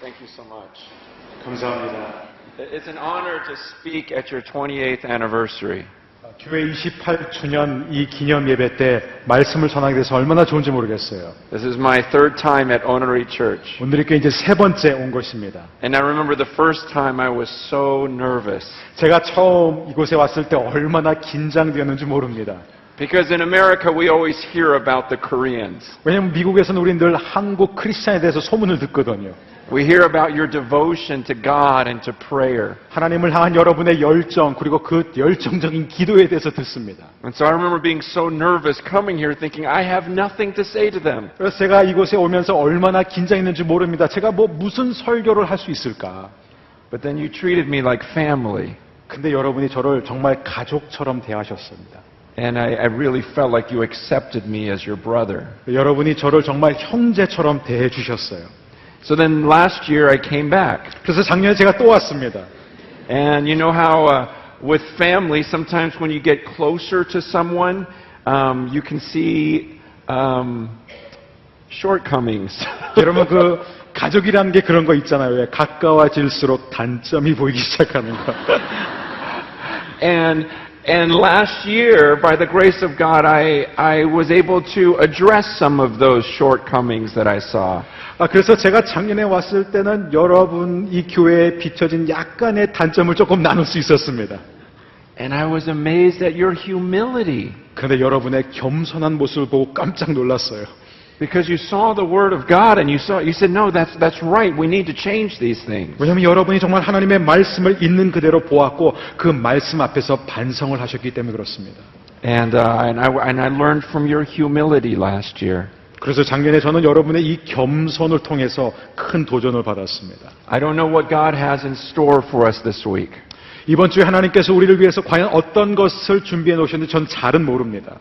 Thank you so much. 감사합니다. It's an honor to speak at your 28th anniversary. 교회 28주년 이 기념 예배 때 말씀을 전하게 돼서 얼마나 좋은지 모르겠어요. This is my third time at Onari Church. 오늘이 이제 세 번째 온 것입니다. And I remember the first time I was so nervous. 제가 처음 이곳에 왔을 때 얼마나 긴장되었는지 모릅니다. Because in America we always hear about the Koreans. 왜냐하면 미국에서는 우리 늘 한국 크리스찬에 대해서 소문을 듣거든요. We hear about your devotion to God and to prayer. 하나님을 향한 여러분의 열정 그리고 그 열정적인 기도에 대해서 듣습니다. And so I remember being so nervous coming here thinking I have nothing to say to them. 그래서 제가 이곳에 오면서 얼마나 긴장했는지 모릅니다. 제가 무슨 설교를 할 수 있을까? But then you treated me like family. 근데 여러분이 저를 정말 가족처럼 대하셨습니다. And I really felt like you accepted me as your brother. 여러분이 저를 정말 형제처럼 대해 주셨어요. So then last year I came back. 그래서 작년에 제가 또 왔습니다. And you know how with family sometimes when you get closer to someone you can see shortcomings. 여러분 그 가족이라는 게 그런 거 있잖아요. 왜 가까워질수록 단점이 보이기 시작하는 거. And last year, by the grace of God, I was able to address some of those shortcomings that I saw. 그래서 제가 작년에 왔을 때는 여러분 이 교회에 비춰진 약간의 단점을 조금 나눌 수 있었습니다. And I was amazed at your humility. 그런데 여러분의 겸손한 모습을 보고 깜짝 놀랐어요. Because you saw the Word of God and you said, no, that's right. We need to change these things. 왜냐하면 여러분이 정말 하나님의 말씀을 있는 그대로 보았고 그 말씀 앞에서 반성을 하셨기 때문에 그렇습니다. And I learned from your humility last year. 그래서 작년에 저는 여러분의 이 겸손을 통해서 큰 도전을 받았습니다. I don't know what God has in store for us this week. 이번 주에 하나님께서 우리를 위해서 과연 어떤 것을 준비해 놓으셨는지 전 잘은 모릅니다.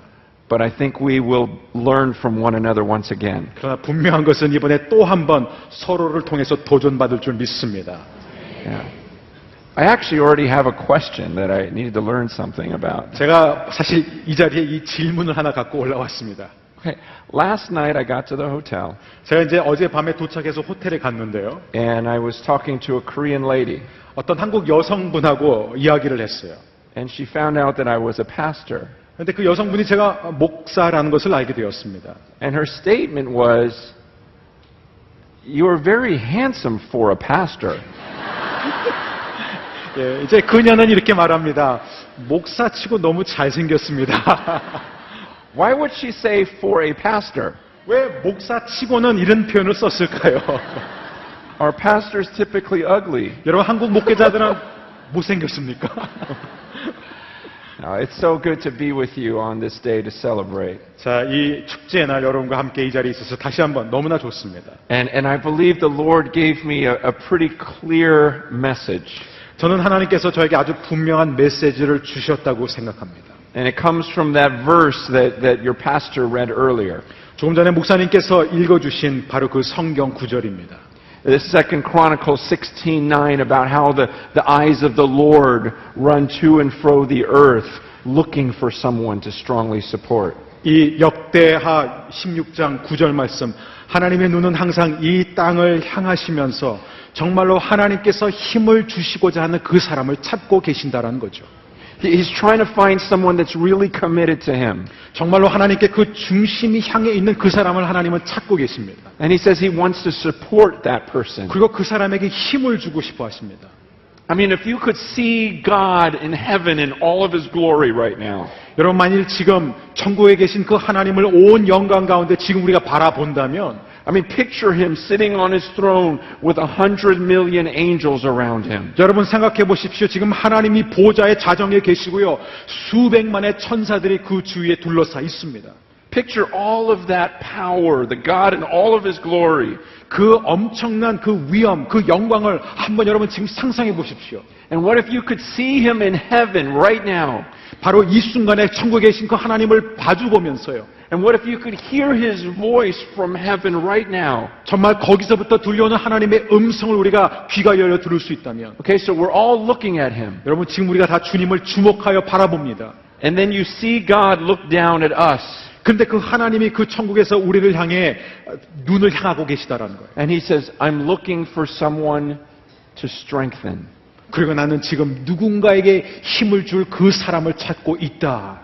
But I think we will learn from one another once again. 그러나 분명한 것은 이번에 또 한 번 서로를 통해서 도전받을 줄 믿습니다. Yeah. I actually already have a question that I needed to learn something about. 제가 사실 이 자리에 이 질문을 하나 갖고 올라왔습니다. Okay. Last night I got to the hotel. 제가 이제 어젯밤에 도착해서 호텔에 갔는데요. And I was talking to a Korean lady. 어떤 한국 여성분하고 이야기를 했어요. And she found out that I was a pastor. 그런데 그 여성분이 제가 목사라는 것을 알게 되었습니다. And her statement was, "You are very handsome for a pastor." 예, 이제 그녀는 이렇게 말합니다. 목사치고 너무 잘생겼습니다. Why would she say for a pastor? 왜 목사치고는 이런 표현을 썼을까요? Are pastors typically ugly? 여러분 한국 목회자들은 못생겼습니까? It's so good to be with you on this day to celebrate. 자, 이 축제의 날 여러분과 함께 이 자리에 있어서 다시 한번 너무나 좋습니다. And I believe the Lord gave me a pretty clear message. 저는 하나님께서 저에게 아주 분명한 메시지를 주셨다고 생각합니다. And it comes from that verse that your pastor read earlier. 조금 전에 목사님께서 읽어주신 바로 그 성경 구절입니다. The 2 Chronicles 16:9 about how the eyes of the Lord run to and fro the earth looking for someone to strongly support. 이 역대하 16장 9절 말씀 하나님의 눈은 항상 이 땅을 향하시면서 정말로 하나님께서 힘을 주시고자 하는 그 사람을 찾고 계신다라는 거죠. He's trying to find someone that's really committed to Him. 정말로 하나님께 그 중심이 향해 있는 그 사람을 하나님은 찾고 계십니다. And He says He wants to support that person. 그리고 그 사람에게 힘을 주고 싶어 하십니다. I mean, if you could see God in heaven in all of His glory right now. 여러분 만일 지금 천국에 계신 그 하나님을 온 영광 가운데 지금 우리가 바라본다면 I mean, picture Him sitting on His throne with 100 million angels around Him. 여러분 생각해 보십시오. 지금 하나님이 보좌의 자정에 계시고요. 수백만의 천사들이 그 주위에 둘러싸 있습니다. Picture all of that power, the God in all of His glory. 그 엄청난 그 위엄, 그 영광을 한번 여러분 지금 상상해 보십시오. And what if you could see Him in heaven right now? 바로 이 순간에 천국에 계신 그 하나님을 마주 보면서요. And what if you could hear His voice from heaven right now? 정말 거기서부터 들려오는 하나님의 음성을 우리가 귀가 열려 들을 수 있다면. Okay, so we're all looking at Him. 여러분 지금 우리가 다 주님을 주목하여 바라봅니다. And then you see God look down at us. 근데 그 하나님이 그 천국에서 우리를 향해 눈을 향하고 계시다라는 거예요. And he says, I'm looking for someone to strengthen. 그리고 나는 지금 누군가에게 힘을 줄 그 사람을 찾고 있다.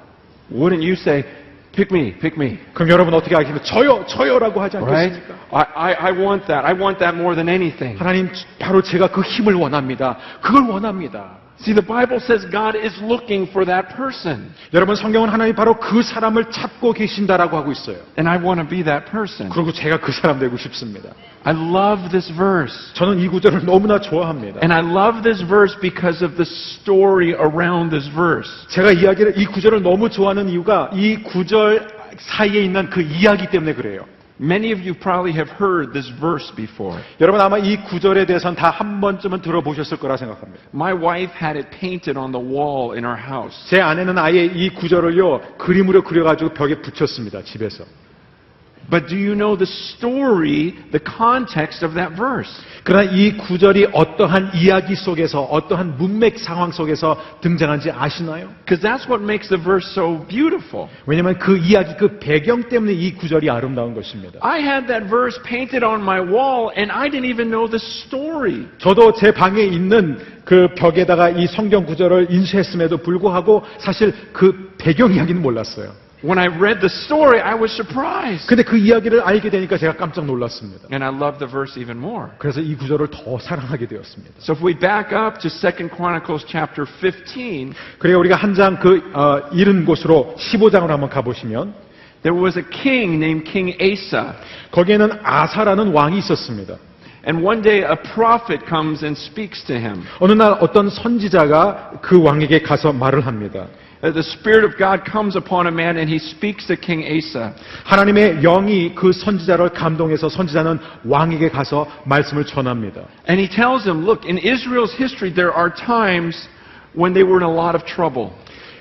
Wouldn't you say, pick me, pick me? 그럼 여러분 어떻게 하겠습니까? 저요라고 하지 Right? 않겠습니까? I want that. I want that more than anything. 하나님, 바로 제가 그 힘을 원합니다. 그걸 원합니다. See, the Bible says God is looking for that person. 여러분, 성경은 하나님 바로 그 사람을 찾고 계신다라고 하고 있어요. And I want to be that person. 그리고 제가 그 사람 되고 싶습니다. I love this verse. 저는 이 구절을 너무나 좋아합니다. And I love this verse because of the story around this verse. 제가 이 구절을 너무 좋아하는 이유가 이 구절 사이에 있는 그 이야기 때문에 그래요. Many of you probably have heard this verse before. 여러분 아마 이 구절에 대해서는 다 한 번쯤은 들어보셨을 거라 생각합니다. My wife had it painted on the wall in our house. 제 아내는 아예 이 구절을요 그림으로 그려가지고 벽에 붙였습니다. 집에서. But do you know the story, the context of that verse? 그러나 이 구절이 어떠한 이야기 속에서 어떠한 문맥 상황 속에서 등장한지 아시나요? Because that's what makes the verse so beautiful. 왜냐하면 그 이야기 그 배경 때문에 이 구절이 아름다운 것입니다. I had that verse painted on my wall and I didn't even know the story. 저도 제 방에 있는 그 벽에다가 이 성경 구절을 인쇄했음에도 불구하고 사실 그 배경 이야기는 몰랐어요. When I read the story, I was surprised. 근데 그 이야기를 알게 되니까 제가 깜짝 놀랐습니다. And I loved the verse even more. 그래서 이 구절을 더 사랑하게 되었습니다. So if we back up to 2 Chronicles chapter 15, 그리고 우리가 한 장 잃은 곳으로 15장을 한번 가보시면 there was a king named King Asa. 거기에는 아사라는 왕이 있었습니다. And one day a prophet comes and speaks to him. 어느 날 어떤 선지자가 그 왕에게 가서 말을 합니다. The Spirit of God comes upon a man and he speaks to King Asa. 하나님의 영이 그 선지자를 감동해서 선지자는 왕에게 가서 말씀을 전합니다. And he tells him, look, in Israel's history there are times when they were in a lot of trouble.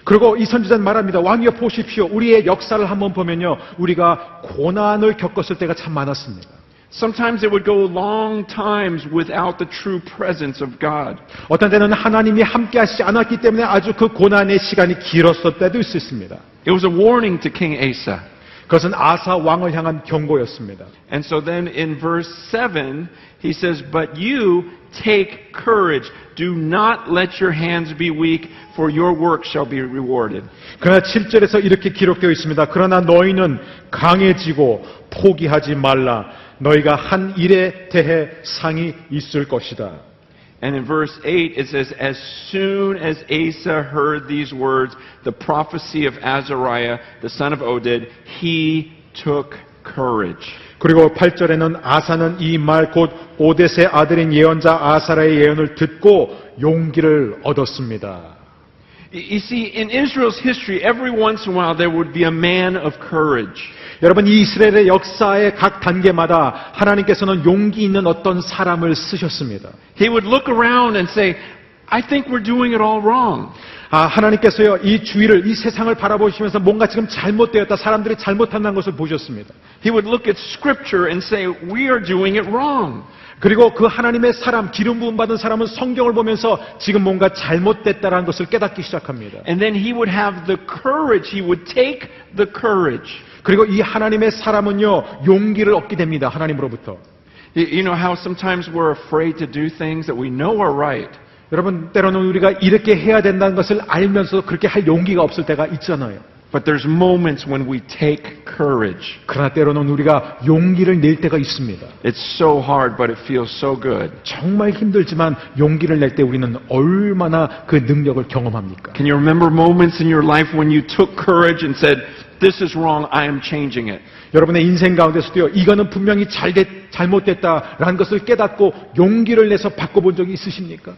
그리고 이 선지자는 말합니다. 왕이여 보십시오. 우리의 역사를 한번 보면요. 우리가 고난을 겪었을 때가 참 많았습니다. Sometimes it would go long times without the true presence of God. 어떤 때는 하나님이 함께 하시지 않았기 때문에 아주 그 고난의 시간이 길었을 때도 있었습니다. It was a warning to King Asa. 그것은 아사 왕을 향한 경고였습니다. And so then in verse 7, he says, But you take courage. Do not let your hands be weak, for your work shall be rewarded. 그러나 7절에서 이렇게 기록되어 있습니다. 그러나 너희는 강해지고 포기하지 말라. 너희가 한 일에 대해 상이 있을 것이다. And in verse 8 it says, As soon as Asa heard these words, the prophecy of Azariah, the son of Oded, he took courage. 그리고 8절에는 아사는 이 말 곧 오뎃의 아들인 예언자 아사라의 예언을 듣고 용기를 얻었습니다. You see, in Israel's history, every once in a while there would be a man of courage. 여러분, 이 이스라엘의 역사의 각 단계마다 하나님께서는 용기 있는 어떤 사람을 쓰셨습니다. He would look around and say, I think we're doing it all wrong. 하나님께서요, 이 주위를, 이 세상을 바라보시면서 뭔가 지금 잘못되었다, 사람들이 잘못한다는 것을 보셨습니다. He would look at Scripture and say, we are doing it wrong. 그리고 그 하나님의 사람, 기름 부음 받은 사람은 성경을 보면서 지금 뭔가 잘못됐다는 것을 깨닫기 시작합니다. And then he would have the courage, he would take the courage. 그리고 이 하나님의 사람은요, 용기를 얻게 됩니다. 하나님으로부터. You know how sometimes we're afraid to do things that we know are right. 여러분, 때로는 우리가 이렇게 해야 된다는 것을 알면서도 그렇게 할 용기가 없을 때가 있잖아요. But there's moments when we take courage. 그러나 때로는 우리가 용기를 낼 때가 있습니다. It's so hard, but it feels so good. 정말 힘들지만 용기를 낼 때 우리는 얼마나 그 능력을 경험합니까? Can you remember moments in your life when you took courage and said, this is wrong, I am changing it? 여러분의 인생 가운데서도요, 이거는 분명히 잘못됐다라는 것을 깨닫고 용기를 내서 바꿔본 적이 있으십니까?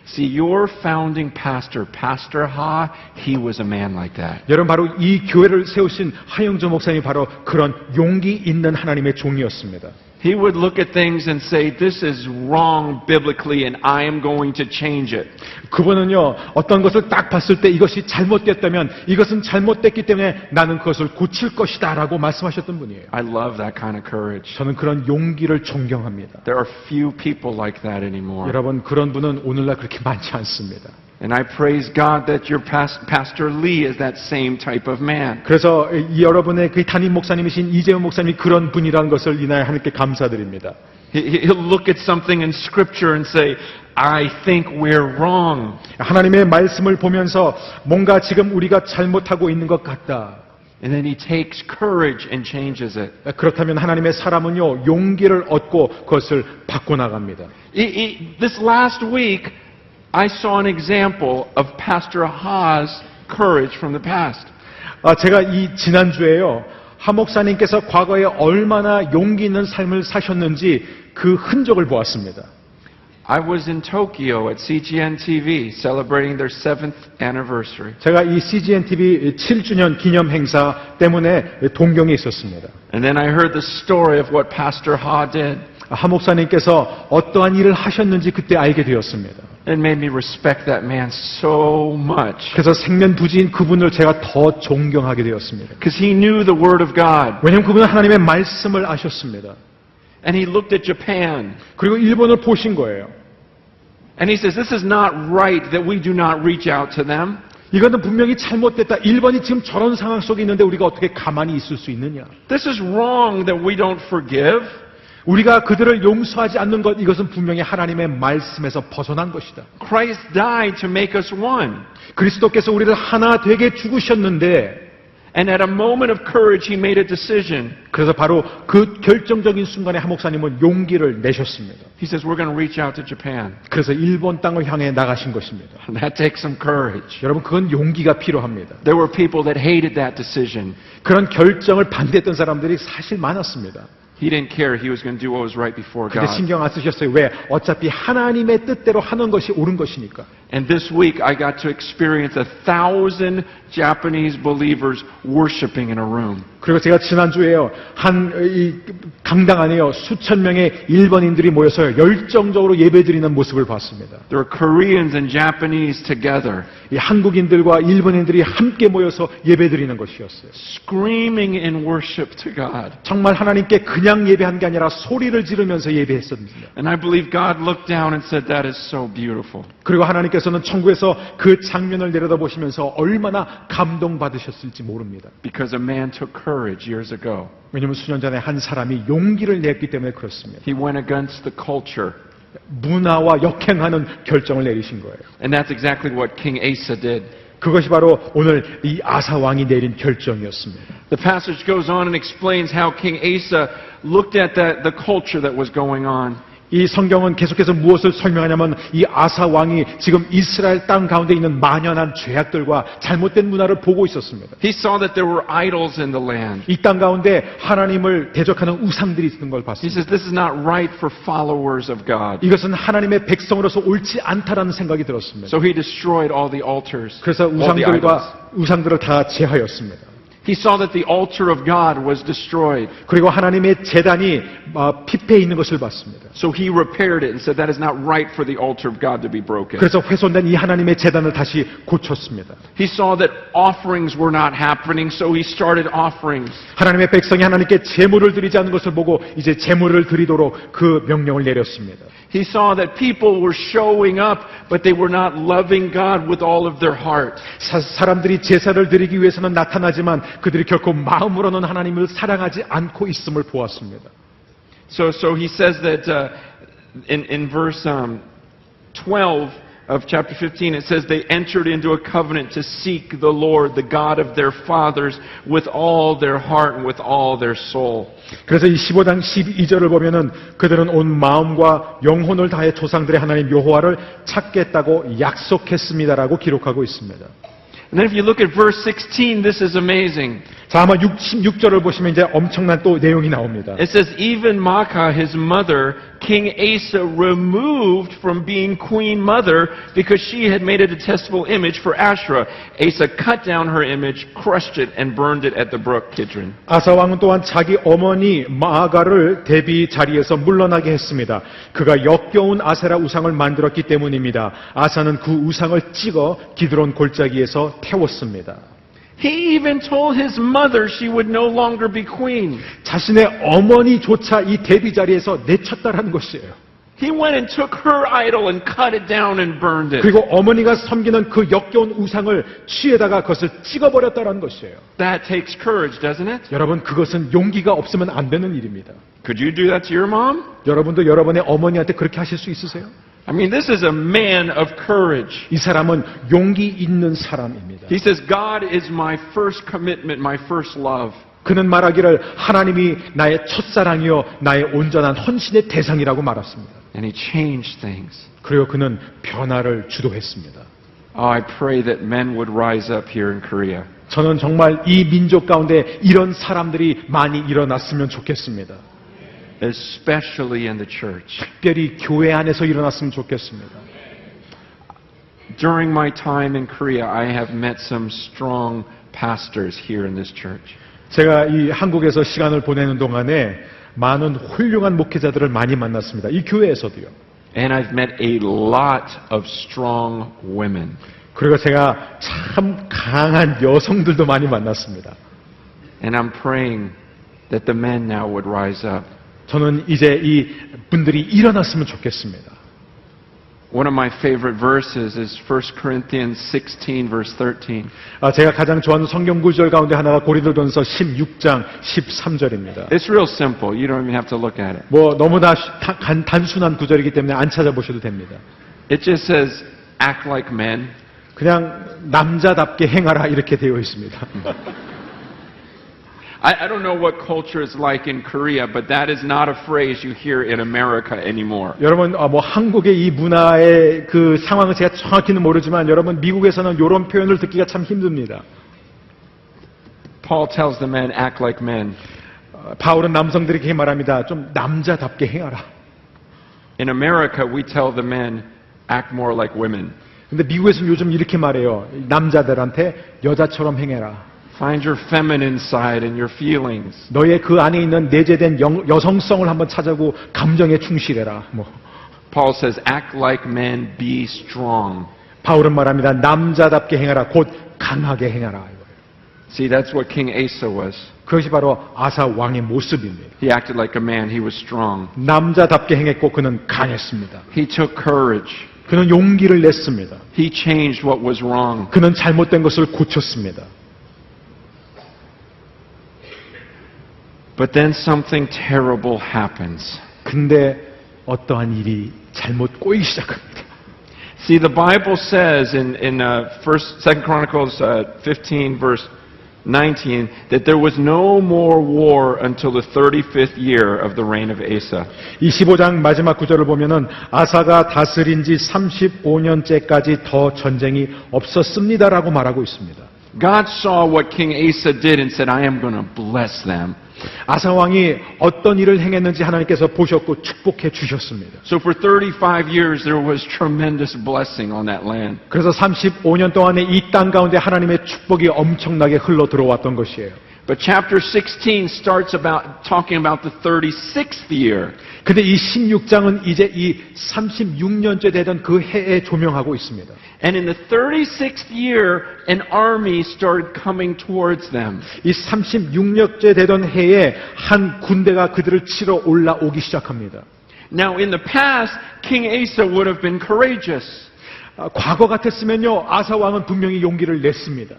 See, your founding pastor, Pastor Ha, he was a man like that. 여러분, 바로 이 교회를 세우신 하영조 목사님이 바로 그런 용기 있는 하나님의 종이었습니다. He would look at things and say, this is wrong biblically and I am going to change it. 그분은요, 어떤 것을 딱 봤을 때 이것이 잘못됐다면 이것은 잘못됐기 때문에 나는 그것을 고칠 것이다 라고 말씀하셨던 분이에요. I love that kind of courage. 저는 그런 용기를 존경합니다. There are few people like that anymore. 여러분, 그런 분은 오늘날 그렇게 많지 않습니다. And I praise God that your Pastor Lee is that same type of man. 그래서 여러분의 그 담임 목사님이신 이재훈 목사님이 그런 분이라는 것을 인하여 하나님께 감사드립니다. He'll look at something in Scripture and say, I think we're wrong. 하나님의 말씀을 보면서 뭔가 지금 우리가 잘못하고 있는 것 같다. And then he takes courage and changes it. 그렇다면 하나님의 사람은요, 용기를 얻고 그것을 바꿔나갑니다. This last week, I saw an example of Pastor Ha's courage from the past. 제가 이 지난주에요, 하 목사님께서 과거에 얼마나 용기 있는 삶을 사셨는지 그 흔적을 보았습니다. I was in Tokyo at CGN TV celebrating their 7th anniversary. 제가 이 CGN TV 7주년 기념 행사 때문에 동경에 있었습니다. And then I heard the story of what Pastor Ha did. 하 목사님께서 어떠한 일을 하셨는지 그때 알게 되었습니다. It made me respect that man so much. 그래서 생면부지인 그분을 제가 더 존경하게 되었습니다. Because he knew the Word of God. 왜냐하면 그분은 하나님의 말씀을 아셨습니다. And he looked at Japan. 그리고 일본을 보신 거예요. And he says, this is not right that we do not reach out to them. 이거는 분명히 잘못됐다. 일본이 지금 저런 상황 속에 있는데 우리가 어떻게 가만히 있을 수 있느냐. This is wrong that we don't forgive. 우리가 그들을 용서하지 않는 것, 이것은 분명히 하나님의 말씀에서 벗어난 것이다. Christ died to make us one. 그리스도께서 우리를 하나 되게 죽으셨는데, And at a moment of courage, he made a decision. 그래서 바로 그 결정적인 순간에 하 목사님은 용기를 내셨습니다. He says, we're going to reach out to Japan. 그래서 일본 땅을 향해 나가신 것입니다. And that takes some courage. 여러분, 그건 용기가 필요합니다. There were people that hated that decision. 그런 결정을 반대했던 사람들이 사실 많았습니다. He didn't care. He was going to do what was right before 근데 God. 신경 안 쓰셨어요. 왜? 어차피 하나님의 뜻대로 하는 것이 옳은 것이니까. And this week, I got to experience 1,000 Japanese believers worshiping in a room. 그리고 제가 지난주에요, 이 강당 안에요, 수천 명의 일본인들이 모여서 열정적으로 예배드리는 모습을 봤습니다. There were Koreans and Japanese together, 이 한국인들과 일본인들이 함께 모여서 예배드리는 것이었어요. screaming in worship to God. 정말 하나님께 그냥 예배한 게 아니라 소리를 지르면서 예배했습니다. And I believe God looked down and said, that is so beautiful. 그리고 하나님께서는 천국에서 그 장면을 내려다보시면서 얼마나 감동받으셨을지 모릅니다. Because a man took courage years ago. 왜냐하면 수년 전에 한 사람이 용기를 냈기 때문에 그렇습니다. He went against the culture. 문화와 역행하는 결정을 내리신 거예요. And that's exactly what King Asa did. 그것이 바로 오늘 이 아사 왕이 내린 결정이었습니다. The passage goes on and explains how King Asa looked at the culture that was going on. 이 성경은 계속해서 무엇을 설명하냐면 이 아사 왕이 지금 이스라엘 땅 가운데 있는 만연한 죄악들과 잘못된 문화를 보고 있었습니다. He saw that there were idols in the land. 이 땅 가운데 하나님을 대적하는 우상들이 있는 걸 He 봤습니다. says this is not right for followers of God. 이것은 하나님의 백성으로서 옳지 않다라는 생각이 들었습니다. So he destroyed all the altars, 그래서 all the idols. 우상들을 다 제하였습니다. He saw that the altar of God was destroyed. 그리고 하나님의 제단이 피폐해 있는 것을 봤습니다. So he repaired it and said that is not right for the altar of God to be broken. 그래서 훼손된 이 하나님의 제단을 다시 고쳤습니다. He saw that offerings were not happening, so he started offerings. 하나님의 백성이 하나님께 제물을 드리지 않는 것을 보고 이제 제물을 드리도록 그 명령을 내렸습니다. He saw that people were showing up, but they were not loving God with all of their heart. 사람들이 제사를 드리기 위해서는 나타나지만 그들이 결코 마음으로는 하나님을 사랑하지 않고 있음을 보았습니다. So he says that in verse 12 of chapter 15, it says they entered into a covenant to seek the Lord, the God of their fathers, with all their heart and with all their soul. 그래서 이 15장 12절을 보면은 그들은 온 마음과 영혼을 다해 조상들의 하나님 여호와를 찾겠다고 약속했습니다라고 기록하고 있습니다. And then if you look at verse 16, this is amazing. 자, 아마 16절을 보시면 이제 엄청난 또 내용이 나옵니다. It says, even Maacah, his mother, King Asa removed from being queen mother because she had made a detestable image for Asherah. Asa cut down her image, crushed it, and burned it at the brook Kidron. 아사 왕은 또한 자기 어머니 마아가를 대비 자리에서 물러나게 했습니다. 그가 역겨운 아세라 우상을 만들었기 때문입니다. 아사는 그 우상을 찍어 기드론 골짜기에서 태웠습니다. He even told his mother she would no longer be queen. 자신의 어머니조차 이 대비 자리에서 내쳤다라는 것이에요. He went and took her idol and cut it down and burned it. 그리고 어머니가 섬기는 그 역겨운 우상을 취에다가 그것을 찍어버렸다는 것이에요. That takes courage, doesn't it? 여러분, 그것은 용기가 없으면 안 되는 일입니다. Could you do that to your mom? 여러분도 여러분의 어머니한테 그렇게 하실 수 있으세요? I mean, this is a man of courage. 이 사람은 용기 있는 사람입니다. He says, God is my first commitment, my first love. 그는 말하기를 하나님이 나의 첫사랑이요 나의 온전한 헌신의 대상이라고 말했습니다. And he changed things. 그리고 그는 변화를 주도했습니다. Oh, I pray that men would rise up here in Korea. 저는 정말 이 민족 가운데 이런 사람들이 많이 일어났으면 좋겠습니다. Especially in the church. 특별히 교회 안에서 일어났으면 좋겠습니다. During my time in Korea, I have met some strong pastors here in this church. 제가 이 한국에서 시간을 보내는 동안에 많은 훌륭한 목회자들을 많이 만났습니다. 이 교회에서도요. And I've met a lot of strong women. 그리고 제가 참 강한 여성들도 많이 만났습니다. And I'm praying that the men now would rise up. 저는 이제 이 분들이 일어났으면 좋겠습니다. One of my favorite verses is 1 Corinthians 16, verse 13. 제가 가장 좋아하는 성경 구절 가운데 하나가 고린도전서 16장 13절입니다. It's real simple. You don't even have to look at it. 너무나 단순한 구절이기 때문에 안 찾아보셔도 됩니다. It just says, act like men. 그냥 남자답게 행하라 이렇게 되어 있습니다. I don't know what culture is like in Korea, but that is not a phrase you hear in America anymore. 여러분, 한국의 이 문화의 그 상황을 제가 정확히는 모르지만 여러분, 미국에서는 이런 표현을 듣기가 참 힘듭니다. Paul tells the men, act like men. 바울은 남성들에게 말합니다. 좀 남자답게 행하라. In America, we tell the men, act more like women. 근데 미국에서는 요즘 이렇게 말해요. 남자들한테 여자처럼 행해라. Find your feminine side and your feelings. 너의 그 안에 있는 내재된 여성성을 한번 찾아고 감정에 충실해라. Paul says, act like men, be strong. 바울은 말합니다. 남자답게 행하라. 곧 강하게 행하라. See, that's what King Asa was. 그것이 바로 아사 왕의 모습입니다. He acted like a man. He was strong. 남자답게 행했고 그는 강했습니다. He took courage. 그는 용기를 냈습니다. He changed what was wrong. 그는 잘못된 것을 고쳤습니다. But then something terrible happens. 근데 어떠한 일이 잘못 꼬이기 시작합니다. See, the Bible says in 2 Chronicles 15, verse 19, that there was no more war until the 35th year of the reign of Asa. 이 15장 마지막 구절을 보면은 아사가 다스린 지 35년째까지 더 전쟁이 없었습니다라고 말하고 있습니다. God saw what King Asa did and said, I am going to bless them. 아사 왕이 어떤 일을 행했는지 하나님께서 보셨고 축복해 주셨습니다. So for 35 years there was tremendous blessing on that land. 그래서 35년 동안에 이 땅 가운데 하나님의 축복이 엄청나게 흘러 들어왔던 것이에요. But chapter 16 starts talking about the 36th year. 근데 이 16장은 이제 이 36년째 되던 그 해에 조명하고 있습니다. And in the 36th year, an army started coming towards them. 이 36년째 되던 해에 한 군대가 그들을 치러 올라오기 시작합니다. Now in the past, King Asa would have been courageous. 과거 같았으면요, 아사 왕은 분명히 용기를 냈습니다.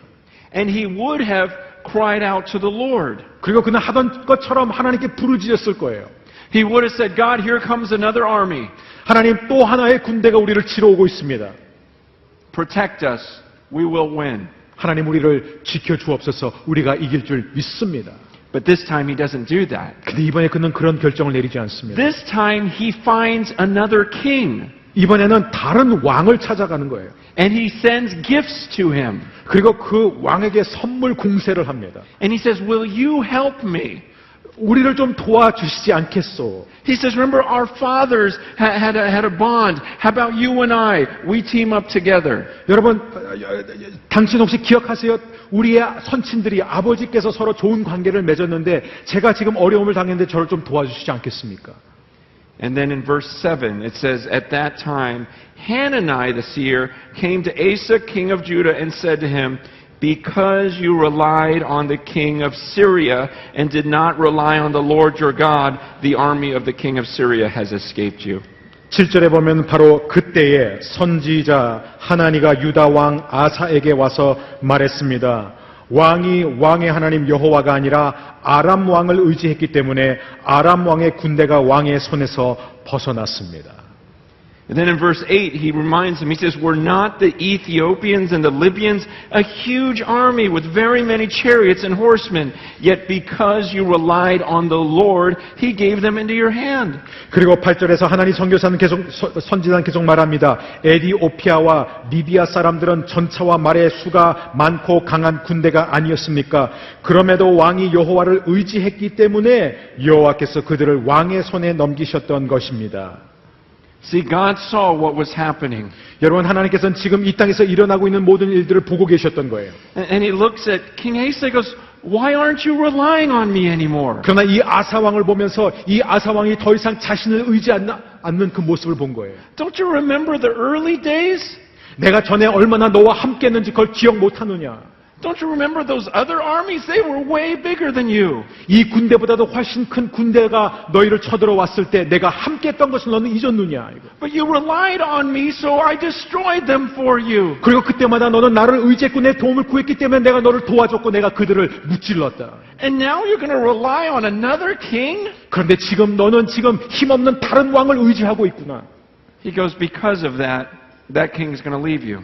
And he would have cried out to the Lord. 그리고 그는 하던 것처럼 하나님께 부르짖었을 거예요. He would have said, God, here comes another army. 하나님, 또 하나의 군대가 우리를 치러 오고 있습니다. Protect us. We will win. 하나님, 우리를 지켜주옵소서. 우리가 이길 줄 믿습니다. But this time he doesn't do that. 근데 이번에 그는 그런 결정을 내리지 않습니다. This time he finds another king. 이번에는 다른 왕을 찾아가는 거예요. And he sends gifts to him. 그리고 그 왕에게 선물 공세를 합니다. And he says, will you help me? 우리를 좀 도와주시지 않겠소? He says, remember our fathers had a bond. How about you and I? We team up together. 여러분, 당신 혹시 기억하세요? 우리의 선친들이 아버지께서 서로 좋은 관계를 맺었는데 제가 지금 어려움을 당했는데 저를 좀 도와주시지 않겠습니까? And then in verse 7, it says, at that time, Hanani the seer came to Asa, king of Judah, and said to him, because you relied on the king of Syria and did not rely on the Lord your God, the army of the king of Syria has escaped you. 7절에 보면 바로 그때에 선지자 하나니가 유다 왕 아사에게 와서 말했습니다. 왕이 왕의 하나님 여호와가 아니라 아람 왕을 의지했기 때문에 아람 왕의 군대가 왕의 손에서 벗어났습니다. And then in verse 8, he reminds them, he says, were not the Ethiopians and the Libyans a huge army with very many chariots and horsemen? Yet because you relied on the Lord, he gave them into your hand. 그리고 8절에서 하나님 선교사는 선지자는 계속 말합니다. 에디오피아와 리비아 사람들은 전차와 말의 수가 많고 강한 군대가 아니었습니까? 그럼에도 왕이 여호와를 의지했기 때문에 여호와께서 그들을 왕의 손에 넘기셨던 것입니다. See, God saw what was happening. 여러분, 하나님께서는 지금 이 땅에서 일어나고 있는 모든 일들을 보고 계셨던 거예요. And he looks at King Asa and goes, why aren't you relying on me anymore? 그러나 이 아사 왕을 보면서 이 아사 왕이 더 이상 자신을 의지하지 않는 그 모습을 본 거예요. Don't you remember the early days? 내가 전에 얼마나 너와 함께 했는지 그걸 기억 못하느냐. Don't you remember those other armies? They were way bigger than you. 이 군대보다도 훨씬 큰 군대가 너희를 쳐들어왔을 때 내가 함께 했던 것을 너는 잊었느냐. 이거. But you relied on me, so I destroyed them for you. 그리고 그때마다 너는 나를 의지했고 내 도움을 구했기 때문에 내가 너를 도와줬고 내가 그들을 무찔렀다. And now you're going to rely on another king? 그런데 지금 너는 지금 힘없는 다른 왕을 의지하고 있구나. He goes, because of that, that king's going to leave you.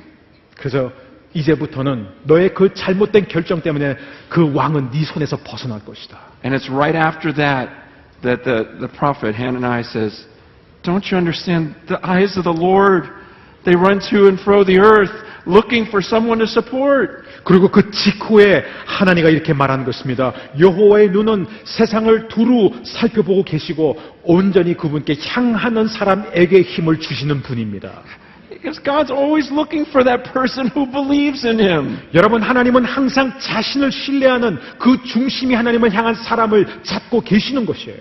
그래서 이제부터는 너의 그 잘못된 결정 때문에 그 왕은 네 손에서 벗어날 것이다. And it's right after that that the prophet Hananiah says, don't you understand? The eyes of the Lord, they run to and fro the earth, looking for someone to support. 그리고 그 직후에 하나님가 이렇게 말하는 것입니다. 여호와의 눈은 세상을 두루 살펴보고 계시고 온전히 그분께 향하는 사람에게 힘을 주시는 분입니다. Because God's always looking for that person who believes in Him. 여러분, 하나님은 항상 자신을 신뢰하는 그 중심이 하나님을 향한 사람을 찾고 계시는 것이에요.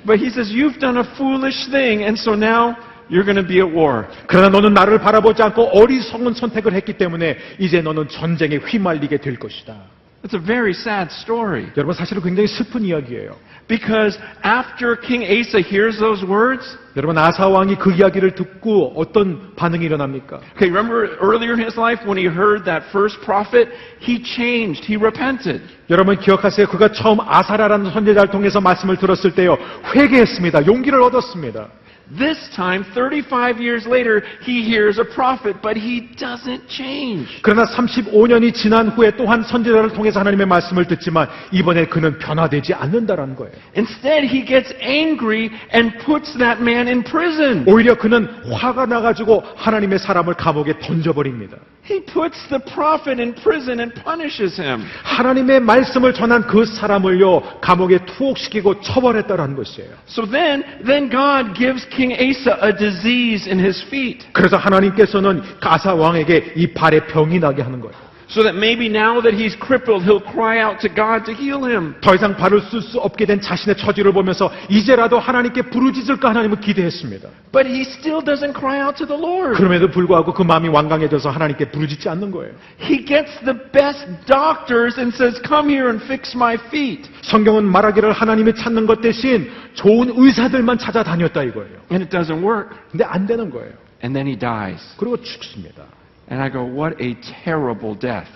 But He says, you've done a foolish thing, and so now you're going to be at war. 그러나 너는 나를 바라보지 않고 어리석은 선택을 했기 때문에 이제 너는 전쟁에 휘말리게 될 것이다. It's a very sad story. 여러분, 사실은 굉장히 슬픈 이야기예요. Because after King Asa hears those words, 여러분, 아사 왕이 그 이야기를 듣고 어떤 반응이 일어납니까? okay, remember earlier in his life when he heard that first prophet, he changed, he repented. 여러분 기억하세요? 그가 처음 아사라라는 선지자를 통해서 말씀을 들었을 때요, 회개했습니다. 용기를 얻었습니다. This time, 35 years later, he hears a prophet, but he doesn't change. 그러나 35년이 지난 후에 또한 선지자를 통해서 하나님의 말씀을 듣지만 이번에 그는 변화되지 않는다라는 거예요. Instead, he gets angry and puts that man in prison. 오히려 그는 화가 나가지고 하나님의 사람을 감옥에 던져버립니다. He puts the prophet in prison and punishes him. 하나님의 말씀을 전한 그 사람을요, 감옥에 투옥시키고 처벌했다라는 것이에요. So then God gives King Asa a disease in his feet. 그래서 하나님께서는 아사 왕에게 이 발에 병이 나게 하는 거예요. So that maybe now that he's crippled, he'll cry out to God to heal him. 더 이상 발을 쓸 수 없게 된 자신의 처지를 보면서 이제라도 하나님께 부르짖을까 하나님을 기대했습니다. But he still doesn't cry out to the Lord. 그럼에도 불구하고 그 마음이 완강해져서 하나님께 부르짖지 않는 거예요. He gets the best doctors and says, come here and fix my feet. 성경은 말하기를 하나님이 찾는 것 대신 좋은 의사들만 찾아다녔다 이거예요. And it doesn't work. 근데 안 되는 거예요. And then he dies. 그리고 죽습니다. And I go, what a terrible death.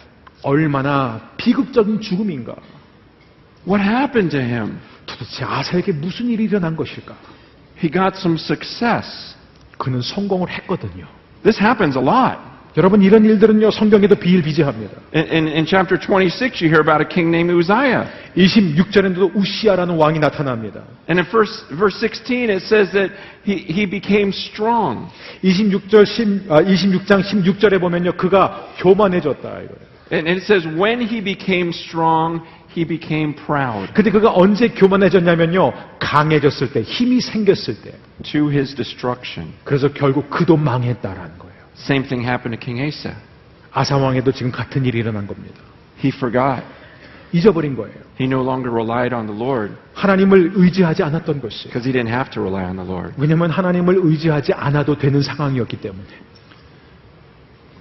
얼마나 비극적인 죽음인가. What happened to him? 도대체 아사에게 무슨 일이 일어난 것일까? He got some success. 그는 성공을 했거든요. This happens a lot. 여러분, 이런 일들은요, 성경에도 비일비재합니다. In chapter 26, you hear about a king named Uzziah. 26절에도 우시아라는 왕이 나타납니다. And in verse 16, it says that he became strong. 26장 16절에 보면요, 그가 교만해졌다 이거예요. And it says, when he became strong, he became proud. 근데 그가 언제 교만해졌냐면요, 강해졌을 때, 힘이 생겼을 때. To his destruction. 그래서 결국 그도 망했다라는 거예요. Same thing happened to King Asa. 아사 왕에도 지금 같은 일이 일어난 겁니다. He forgot. 잊어버린 거예요. He no longer relied on the Lord 하나님을 의지하지 않았던 것이. because he didn't have to rely on the Lord. 왜냐하면 하나님을 의지하지 않아도 되는 상황이었기 때문에.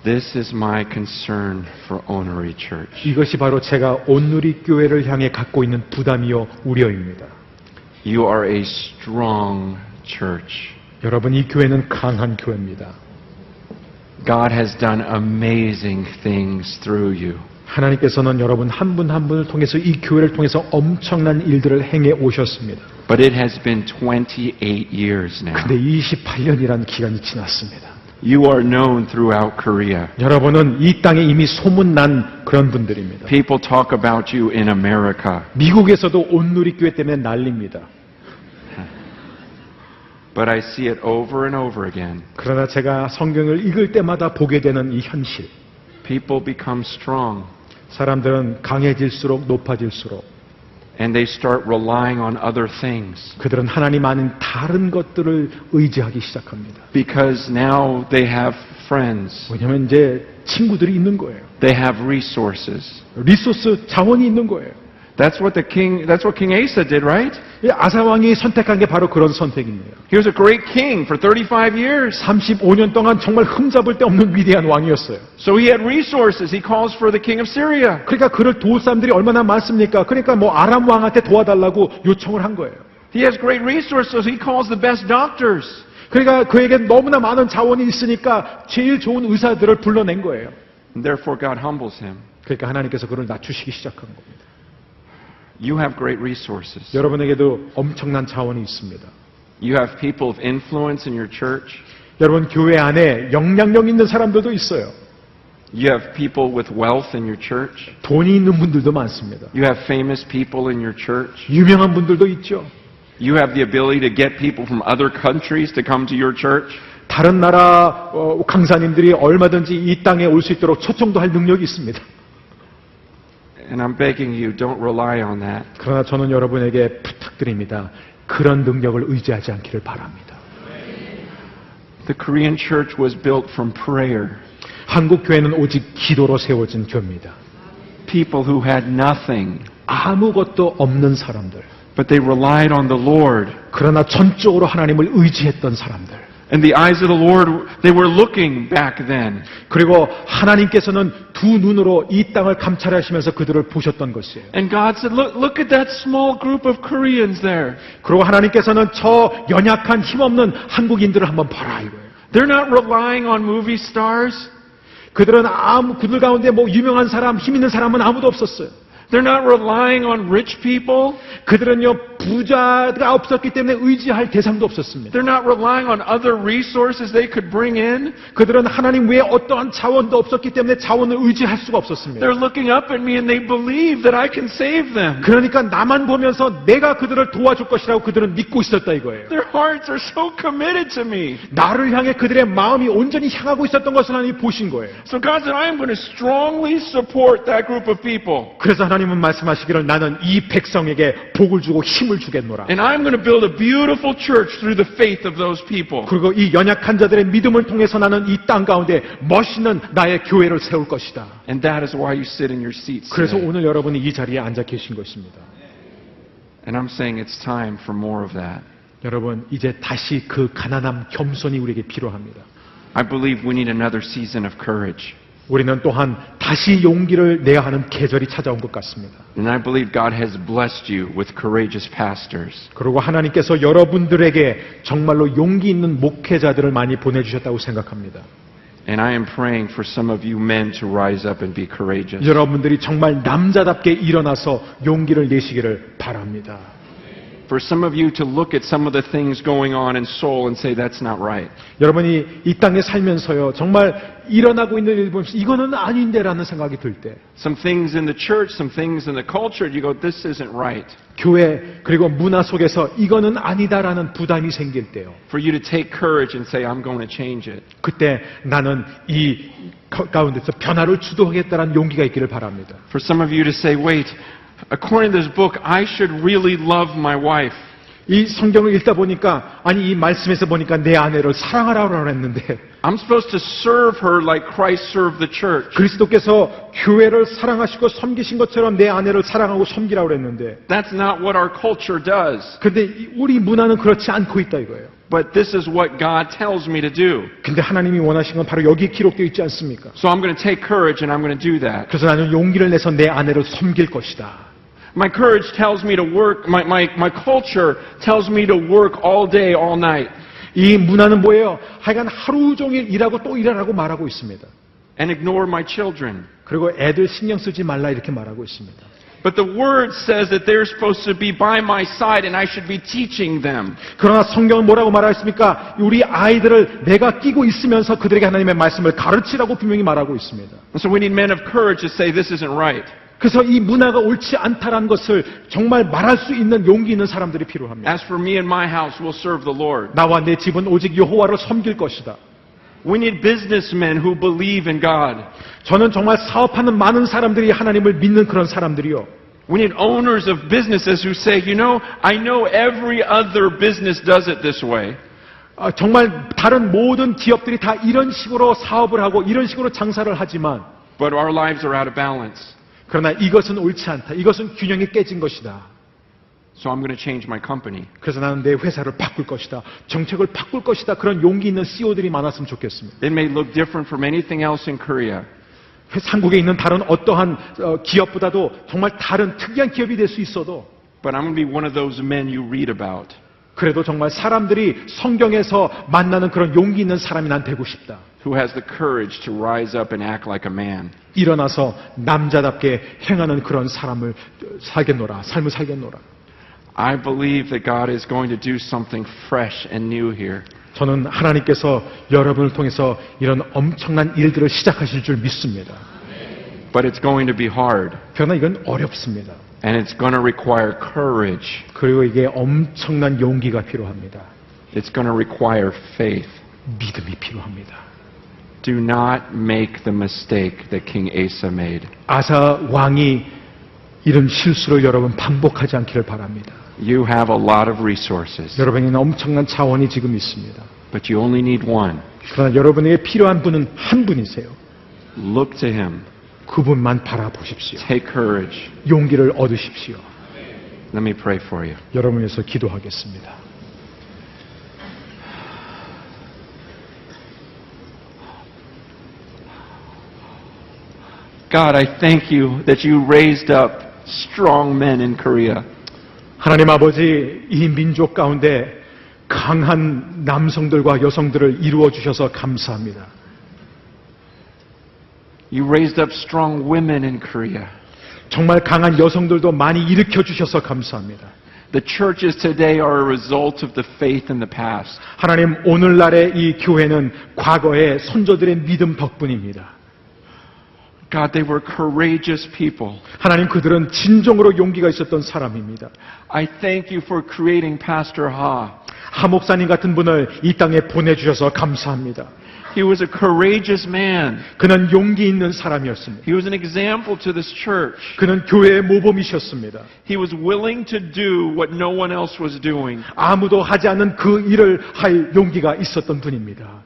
This is my concern for Onuri Church. 이것이 바로 제가 온누리 교회를 향해 갖고 있는 부담이요 우려입니다. You are a strong church. 여러분, 이 교회는 강한 교회입니다. God has done amazing things through you. 하나님께서는 여러분 한 분 한 분을 통해서 이 교회를 통해서 엄청난 일들을 행해 오셨습니다. But it has been 28 years now. 근데 28년이라는 기간이 지났습니다. You are known throughout Korea. 여러분은 이 땅에 이미 소문난 그런 분들입니다. People talk about you in America. 미국에서도 온누리교회 때문에 난립니다. But I see it over and over again. 그러나 제가 성경을 읽을 때마다 보게 되는 이 현실. People become strong 사람들은 강해질수록 높아질수록 and they start relying on other things 그들은 하나님 아닌 다른 것들을 의지하기 시작합니다. because now they have friends. 왜냐하면 이제 친구들이 있는 거예요. They have resources. 리소스, 자원이 있는 거예요. That's what King Asa did, right? 이 아사 왕이 선택한 게 바로 그런 선택입니다. He was a great king for 35 years. 35년 동안 정말 흠잡을 데 없는 위대한 왕이었어요. So he had resources. He calls for the king of Syria. 그러니까 그를 도울 사람들이 얼마나 많습니까? 그러니까 뭐 아람 왕한테 도와달라고 요청을 한 거예요. He has great resources. He calls the best doctors. 그러니까 그에게 너무나 많은 자원이 있으니까 제일 좋은 의사들을 불러낸 거예요. And therefore God humbles him. 그러니까 하나님께서 그를 낮추시기 시작한 겁니다. You have great resources. 여러분에게도 엄청난 자원이 있습니다. You have people of influence in your church. 여러분 교회 안에 영향력 있는 사람들도 있어요. You have people with wealth in your church. 돈이 있는 분들도 많습니다. You have famous people in your church. 유명한 분들도 있죠. You have the ability to get people from other countries to come to your church. 다른 나라 강사님들이 얼마든지 이 땅에 올 수 있도록 초청도 할 능력이 있습니다. And I'm begging you, don't rely on that. 그러나 저는 여러분에게 부탁드립니다. 그런 능력을 의지하지 않기를 바랍니다. The Korean church was built from prayer. 한국 교회는 오직 기도로 세워진 교회입니다. People who had nothing, 아무것도 없는 사람들. but they relied on the Lord. 그러나 전적으로 하나님을 의지했던 사람들. In the eyes of the Lord, they were looking back then. 그리고 하나님께서는 두 눈으로 이 땅을 감찰하시면서 그들을 보셨던 것이에요. And God said, look at that small group of Koreans there. 그리고 하나님께서는 저 연약한 힘없는 한국인들을 한번 봐라 이거예요. They're not relying on movie stars. 그들은 그들 가운데 뭐 유명한 사람, 힘 있는 사람은 아무도 없었어요. They're not relying on rich people. 그들은요 부자가 없었기 때문에 의지할 대상도 없었습니다. They're not relying on other resources they could bring in. 그들은 하나님 외에 어떠한 자원도 없었기 때문에 자원을 의지할 수가 없었습니다. They're looking up at me and they believe that I can save them. 그러니까 나만 보면서 내가 그들을 도와줄 것이라고 그들은 믿고 있었다 이거예요. Their hearts are so committed to me. 나를 향해 그들의 마음이 온전히 향하고 있었던 것을 하나님이 보신 거예요. So God said, I am going to strongly support that group of people. 그래서 하나님은 말씀하시기를 나는 이 백성에게 복을 주고 힘을 주겠노라. And I'm going to build a beautiful church through the faith of those people. 그리고 이 연약한 자들의 믿음을 통해서 나는 이 땅 가운데 멋있는 나의 교회를 세울 것이다. And that is why you sit in your seats 그래서 today. 오늘 여러분이 이 자리에 앉아 계신 것입니다. And I'm saying it's time for more of that. 여러분 이제 다시 그 가난함, 겸손이 우리에게 필요합니다. I believe we need another season of courage. 우리는 또한 다시 용기를 내야 하는 계절이 찾아온 것 같습니다. And I believe God has blessed you with courageous pastors. 그리고 하나님께서 여러분들에게 정말로 용기 있는 목회자들을 많이 보내주셨다고 생각합니다. And I am praying for some of you men to rise up and be courageous. 여러분들이 정말 남자답게 일어나서 용기를 내시기를 바랍니다. For some of you to look at some of the things going on in Seoul and say that's not right. 여러분이 이 땅에 살면서요 정말 일어나고 있는 일 보면서 이거는 아닌데라는 생각이 들 때 Some things in the church, some things in the culture, you go, this isn't right. 교회 그리고 문화 속에서 이거는 아니다라는 부담이 생길 때요. For you to take courage and say, I'm going to change it. 그때 나는 이 가운데서 변화를 주도하겠다는 용기가 있기를 바랍니다. For some of you to say, wait, according to this book, I should really love my wife. 이 성경을 읽다 보니까 아니 이 말씀에서 보니까 내 아내를 사랑하라고 했는데 I'm supposed to serve her like Christ served the church. 그리스도께서 교회를 사랑하시고 섬기신 것처럼 내 아내를 사랑하고 섬기라고 했는데 That's not what our culture does. 근데 우리 문화는 그렇지 않고 있다 이거예요. But this is what God tells me to do. 근데 하나님이 원하신 건 바로 여기에 기록되어 있지 않습니까? So I'm going to take courage and I'm going to do that. 그래서 나는 용기를 내서 내 아내를 섬길 것이다. My courage tells me to work, my culture tells me to work all day, all night. 이 문화는 뭐예요? 하여간 하루 종일 일하고 또 일하라고 말하고 있습니다. and ignore my children. 그리고 애들 신경 쓰지 말라 이렇게 말하고 있습니다. But the Word says that they're supposed to be by my side and I should be teaching them. 그러나 성경은 뭐라고 말하였습니까? 우리 아이들을 내가 끼고 있으면서 그들에게 하나님의 말씀을 가르치라고 분명히 말하고 있습니다. And so we need men of courage to say this isn't right. 그래서 이 문화가 옳지 않다라는 것을 정말 말할 수 있는 용기 있는 사람들이 필요합니다. As for me and my house, we'll serve the Lord. 나와 내 집은 오직 여호와를 섬길 것이다. We need businessmen who believe in God. 저는 정말 사업하는 많은 사람들이 하나님을 믿는 그런 사람들이요. We need owners of businesses who say, you know, I know every other business does it this way. 정말 다른 모든 기업들이 다 이런 식으로 사업을 하고 이런 식으로 장사를 하지만 But our lives are out of balance. 그러나 이것은 옳지 않다. 이것은 균형이 깨진 것이다. So I'm going to change my company. 그래서 나는 내 회사를 바꿀 것이다. 정책을 바꿀 것이다. 그런 용기 있는 CEO들이 많았으면 좋겠습니다. It may look different from anything else in Korea. 한국에 있는 다른 어떠한 기업보다도 정말 다른 특이한 기업이 될 수 있어도 But I'm going to be one of those men you read about. 그래도 정말 사람들이 성경에서 만나는 그런 용기 있는 사람이 난 되고 싶다. Who has the courage to rise up and act like a man. 일어나서 남자답게 행하는 그런 사람을 살겠노라. 삶을 살겠노라. I believe that God is going to do something fresh and new here. 저는 하나님께서 여러분을 통해서 이런 엄청난 일들을 시작하실 줄 믿습니다. But it's going to be hard. 그러나 이건 어렵습니다. And it's going to require courage. 그리고 이게 엄청난 용기가 필요합니다. It's going to require faith. 믿음이 필요합니다. Do not make the mistake that King Asa made. 아사 왕이 이런 실수를 여러분 반복하지 않기를 바랍니다. You have a lot of resources, 여러분에게는 엄청난 자원이 지금 있습니다. but you only need one. 그러나 여러분에게 필요한 분은 한 분이세요. Look to him. 그분만 바라보십시오. Take courage. 용기를 얻으십시오. Let me pray for you. 여러분을 위해서 기도하겠습니다. God, I thank you that you raised up strong men in Korea. 하나님 아버지, 이 민족 가운데 강한 남성들과 여성들을 이루어 주셔서 감사합니다. You raised up strong women in Korea. 정말 강한 여성들도 많이 일으켜 주셔서 감사합니다. The churches today are a result of the faith in the past. 하나님, 오늘날의 이 교회는 과거의 선조들의 믿음 덕분입니다. God, they were courageous people. 하나님, 그들은 진정으로 용기가 있었던 사람입니다. I thank you for creating Pastor Ha. 하 목사님 같은 분을 이 땅에 보내주셔서 감사합니다. He was a courageous man. 그는 용기 있는 사람이었습니다. He was an example to this church. 그는 교회의 모범이셨습니다. He was willing to do what no one else was doing. 아무도 하지 않는 그 일을 할 용기가 있었던 분입니다.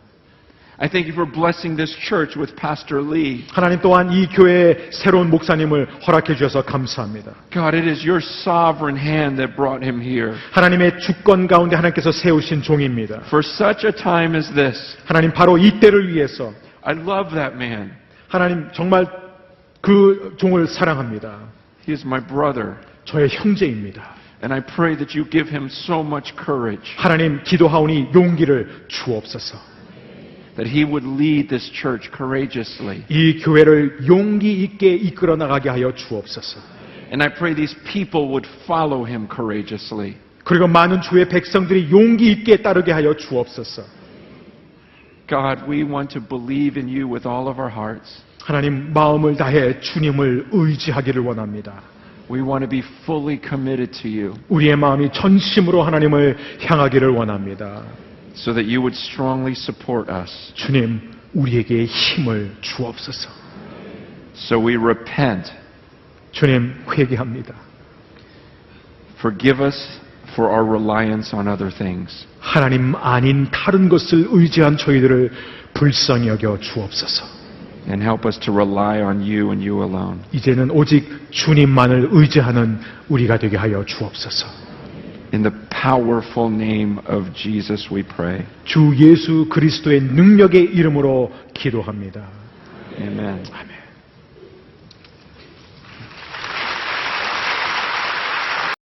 I thank you for blessing this church with Pastor Lee. 하나님 또한 이 교회의 새로운 목사님을 허락해 주셔서 감사합니다. God, it is your sovereign hand that brought him here. 하나님의 주권 가운데 하나님께서 세우신 종입니다. For such a time as this. 하나님, 바로 이때를 위해서 I love that man. 하나님 정말 그 종을 사랑합니다. He is my brother. 저의 형제입니다. And I pray that you give him so much courage. 하나님, 기도하오니 용기를 주옵소서. That he would lead this church courageously. 이 교회를 용기 있게 이끌어 나가게 하여 주옵소서. And I pray these people would follow him courageously. 그리고 많은 주의 백성들이 용기 있게 따르게 하여 주옵소서. God, we want to believe in you with all of our hearts. 하나님, 마음을 다해 주님을 의지하기를 원합니다. We want to be fully committed to you 우리의 마음이 전심으로 하나님을 향하기를 원합니다. so that you would strongly support us. 주님, 우리에게 힘을 주옵소서. So we repent. 주님, 회개합니다. Forgive us for our reliance on other things. 하나님 아닌 다른 것을 의지한 저희들을 불쌍히 여겨 주옵소서. And help us to rely on you and you alone. 이제는 오직 주님만을 의지하는 우리가 되게 하여 주옵소서. In the powerful name of Jesus we pray. 주 예수 그리스도의 능력의 이름으로 기도합니다. Amen. 아멘.